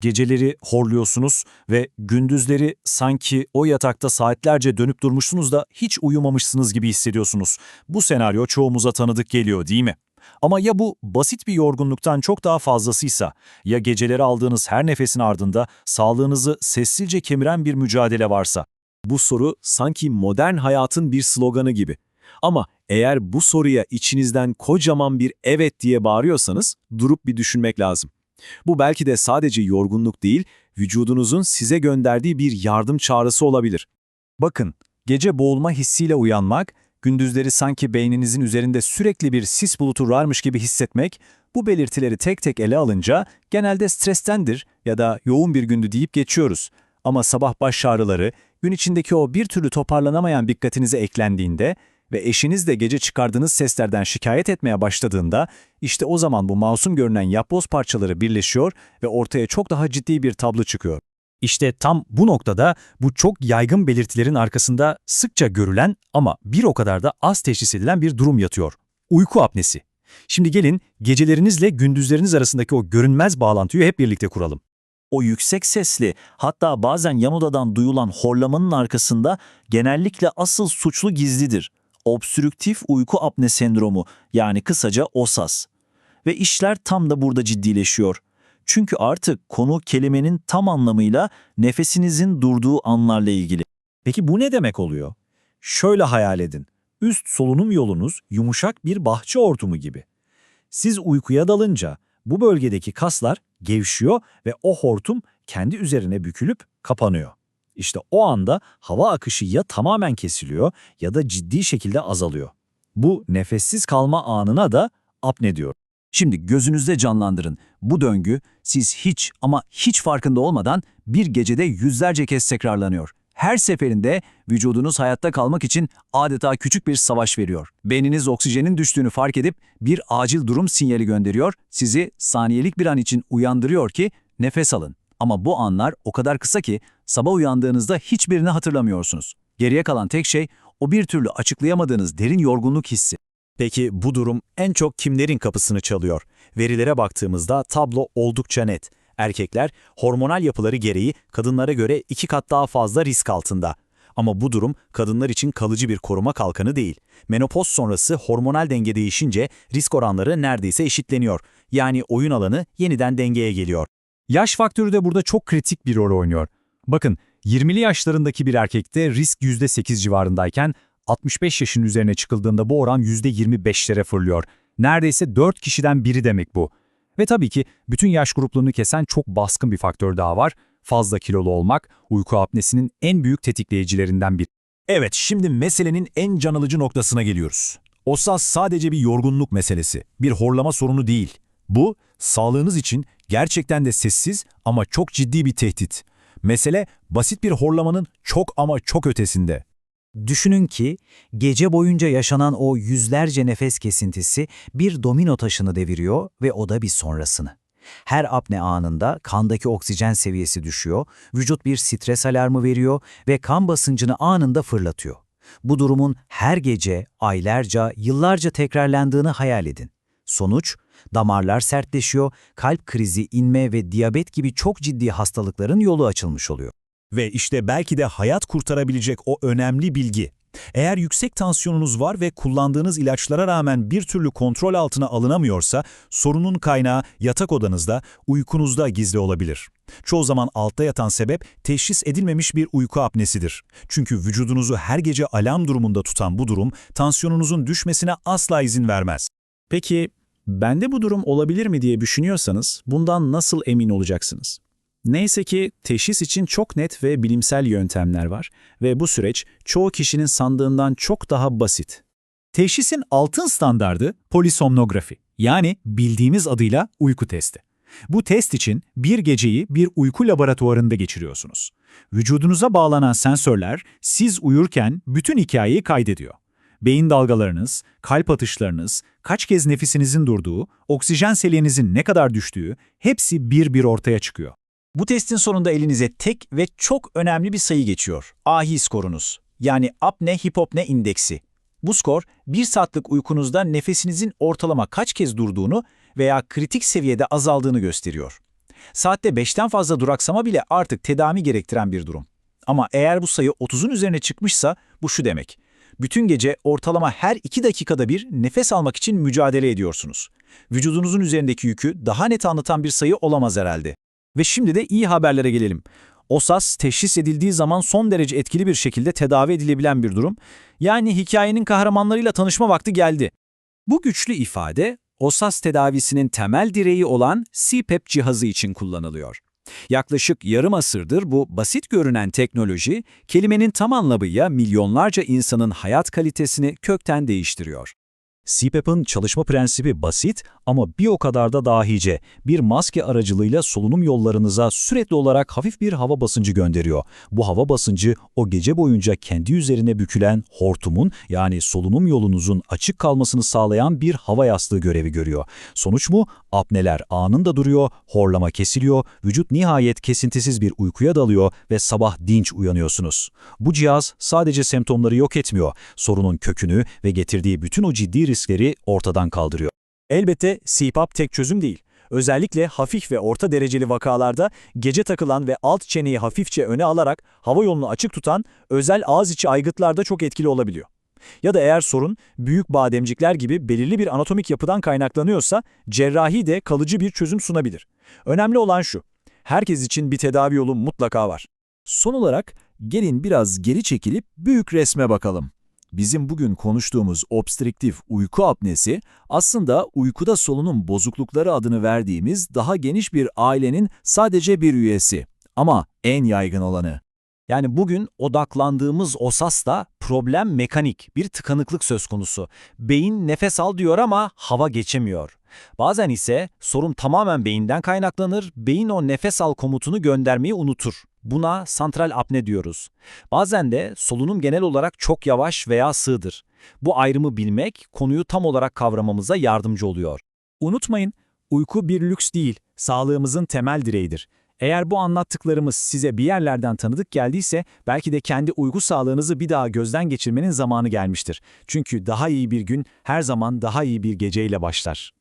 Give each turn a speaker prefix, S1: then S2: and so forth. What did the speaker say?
S1: Geceleri horluyorsunuz ve gündüzleri sanki o yatakta saatlerce dönüp durmuşsunuz da hiç uyumamışsınız gibi hissediyorsunuz. Bu senaryo çoğumuza tanıdık geliyor, değil mi? Ama ya bu basit bir yorgunluktan çok daha fazlasıysa, ya geceleri aldığınız her nefesin ardında sağlığınızı sessizce kemiren bir mücadele varsa?
S2: Bu soru sanki modern hayatın bir sloganı gibi. Ama eğer bu soruya içinizden kocaman bir evet diye bağırıyorsanız durup bir düşünmek lazım. Bu belki de sadece yorgunluk değil, vücudunuzun size gönderdiği bir yardım çağrısı olabilir.
S1: Bakın, gece boğulma hissiyle uyanmak, gündüzleri sanki beyninizin üzerinde sürekli bir sis bulutu varmış gibi hissetmek, bu belirtileri tek tek ele alınca genelde strestendir ya da yoğun bir gündü deyip geçiyoruz. Ama sabah baş ağrıları, gün içindeki o bir türlü toparlanamayan dikkatinize eklendiğinde ve eşiniz de gece çıkardığınız seslerden şikayet etmeye başladığında, işte o zaman bu masum görünen yapboz parçaları birleşiyor ve ortaya çok daha ciddi bir tablo çıkıyor. İşte tam bu noktada bu çok yaygın belirtilerin arkasında sıkça görülen ama bir o kadar da az teşhis edilen bir durum yatıyor. Uyku apnesi. Şimdi gelin gecelerinizle gündüzleriniz arasındaki o görünmez bağlantıyı hep birlikte kuralım.
S3: O yüksek sesli, hatta bazen yan odadan duyulan horlamanın arkasında genellikle asıl suçlu gizlidir. Obstrüktif uyku apne sendromu, yani kısaca OSAS. Ve işler tam da burada ciddileşiyor. Çünkü artık konu kelimenin tam anlamıyla nefesinizin durduğu anlarla ilgili.
S1: Peki bu ne demek oluyor? Şöyle hayal edin. Üst solunum yolunuz yumuşak bir bahçe hortumu gibi. Siz uykuya dalınca bu bölgedeki kaslar gevşiyor ve o hortum kendi üzerine bükülüp kapanıyor. İşte o anda hava akışı ya tamamen kesiliyor ya da ciddi şekilde azalıyor. Bu nefessiz kalma anına da apne diyor.
S2: Şimdi gözünüzde canlandırın. Bu döngü siz hiç ama hiç farkında olmadan bir gecede yüzlerce kez tekrarlanıyor. Her seferinde vücudunuz hayatta kalmak için adeta küçük bir savaş veriyor. Beyniniz oksijenin düştüğünü fark edip bir acil durum sinyali gönderiyor, sizi saniyelik bir an için uyandırıyor ki nefes alın. Ama bu anlar o kadar kısa ki sabah uyandığınızda hiçbirini hatırlamıyorsunuz. Geriye kalan tek şey o bir türlü açıklayamadığınız derin yorgunluk hissi.
S1: Peki bu durum en çok kimlerin kapısını çalıyor? Verilere baktığımızda tablo oldukça net. Erkekler hormonal yapıları gereği kadınlara göre 2 kat daha fazla risk altında. Ama bu durum kadınlar için kalıcı bir koruma kalkanı değil. Menopoz sonrası hormonal denge değişince risk oranları neredeyse eşitleniyor. Yani oyun alanı yeniden dengeye geliyor. Yaş faktörü de burada çok kritik bir rol oynuyor. Bakın 20'li yaşlarındaki bir erkekte risk %8 civarındayken 65 yaşın üzerine çıkıldığında bu oran %25'lere fırlıyor. Neredeyse 4 kişiden biri demek bu. Ve tabii ki bütün yaş gruplarını kesen çok baskın bir faktör daha var. Fazla kilolu olmak, uyku apnesinin en büyük tetikleyicilerinden biri. Evet, şimdi meselenin en can alıcı noktasına geliyoruz. OSAS sadece bir yorgunluk meselesi, bir horlama sorunu değil. Bu, sağlığınız için gerçekten de sessiz ama çok ciddi bir tehdit. Mesele basit bir horlamanın çok ama çok ötesinde.
S4: Düşünün ki gece boyunca yaşanan o yüzlerce nefes kesintisi bir domino taşını deviriyor ve o da bir sonrasını. Her apne anında kandaki oksijen seviyesi düşüyor, vücut bir stres alarmı veriyor ve kan basıncını anında fırlatıyor. Bu durumun her gece, aylarca, yıllarca tekrarlandığını hayal edin. Sonuç, damarlar sertleşiyor, kalp krizi, inme ve diyabet gibi çok ciddi hastalıkların yolu açılmış oluyor.
S1: Ve işte belki de hayat kurtarabilecek o önemli bilgi. Eğer yüksek tansiyonunuz var ve kullandığınız ilaçlara rağmen bir türlü kontrol altına alınamıyorsa, sorunun kaynağı yatak odanızda, uykunuzda gizli olabilir. Çoğu zaman altta yatan sebep teşhis edilmemiş bir uyku apnesidir. Çünkü vücudunuzu her gece alarm durumunda tutan bu durum, tansiyonunuzun düşmesine asla izin vermez. Peki, bende bu durum olabilir mi diye düşünüyorsanız, bundan nasıl emin olacaksınız? Neyse ki teşhis için çok net ve bilimsel yöntemler var ve bu süreç çoğu kişinin sandığından çok daha basit. Teşhisin altın standardı polisomnografi, yani bildiğimiz adıyla uyku testi. Bu test için bir geceyi bir uyku laboratuvarında geçiriyorsunuz. Vücudunuza bağlanan sensörler siz uyurken bütün hikayeyi kaydediyor. Beyin dalgalarınız, kalp atışlarınız, kaç kez nefesinizin durduğu, oksijen seviyenizin ne kadar düştüğü hepsi bir bir ortaya çıkıyor.
S3: Bu testin sonunda elinize tek ve çok önemli bir sayı geçiyor. AHI skorunuz, yani apne-hipopne indeksi. Bu skor, 1 saatlik uykunuzda nefesinizin ortalama kaç kez durduğunu veya kritik seviyede azaldığını gösteriyor.
S1: Saatte 5'ten fazla duraksama bile artık tedavi gerektiren bir durum. Ama eğer bu sayı 30'un üzerine çıkmışsa bu şu demek: bütün gece ortalama her 2 dakikada bir nefes almak için mücadele ediyorsunuz. Vücudunuzun üzerindeki yükü daha net anlatan bir sayı olamaz herhalde. Ve şimdi de iyi haberlere gelelim. OSAS teşhis edildiği zaman son derece etkili bir şekilde tedavi edilebilen bir durum. Yani hikayenin kahramanlarıyla tanışma vakti geldi.
S2: Bu güçlü ifade, OSAS tedavisinin temel direği olan CPAP cihazı için kullanılıyor. Yaklaşık yarım asırdır bu basit görünen teknoloji, kelimenin tam anlamıyla milyonlarca insanın hayat kalitesini kökten değiştiriyor.
S1: CPAP'ın çalışma prensibi basit ama bir o kadar da dahice. Bir maske aracılığıyla solunum yollarınıza sürekli olarak hafif bir hava basıncı gönderiyor. Bu hava basıncı o gece boyunca kendi üzerine bükülen hortumun, yani solunum yolunuzun açık kalmasını sağlayan bir hava yastığı görevi görüyor. Sonuç mu? Apneler anında duruyor, horlama kesiliyor, vücut nihayet kesintisiz bir uykuya dalıyor ve sabah dinç uyanıyorsunuz. Bu cihaz sadece semptomları yok etmiyor, sorunun kökünü ve getirdiği bütün o ciddi riskleri ortadan kaldırıyor. Elbette CPAP tek çözüm değil. Özellikle hafif ve orta dereceli vakalarda gece takılan ve alt çeneyi hafifçe öne alarak hava yolunu açık tutan özel ağız içi aygıtlarda çok etkili olabiliyor. Ya da eğer sorun büyük bademcikler gibi belirli bir anatomik yapıdan kaynaklanıyorsa cerrahi de kalıcı bir çözüm sunabilir. Önemli olan şu: herkes için bir tedavi yolu mutlaka var.
S5: Son olarak gelin biraz geri çekilip büyük resme bakalım. Bizim bugün konuştuğumuz obstrüktif uyku apnesi aslında uykuda solunum bozuklukları adını verdiğimiz daha geniş bir ailenin sadece bir üyesi. Ama en yaygın olanı.
S1: Yani bugün odaklandığımız OSAS'ta problem mekanik, bir tıkanıklık söz konusu. Beyin nefes al diyor ama hava geçemiyor. Bazen ise sorun tamamen beyinden kaynaklanır, beyin o nefes al komutunu göndermeyi unutur. Buna santral apne diyoruz. Bazen de solunum genel olarak çok yavaş veya sığdır. Bu ayrımı bilmek konuyu tam olarak kavramamıza yardımcı oluyor. Unutmayın, uyku bir lüks değil, sağlığımızın temel direğidir. Eğer bu anlattıklarımız size bir yerlerden tanıdık geldiyse belki de kendi uyku sağlığınızı bir daha gözden geçirmenin zamanı gelmiştir. Çünkü daha iyi bir gün her zaman daha iyi bir geceyle başlar.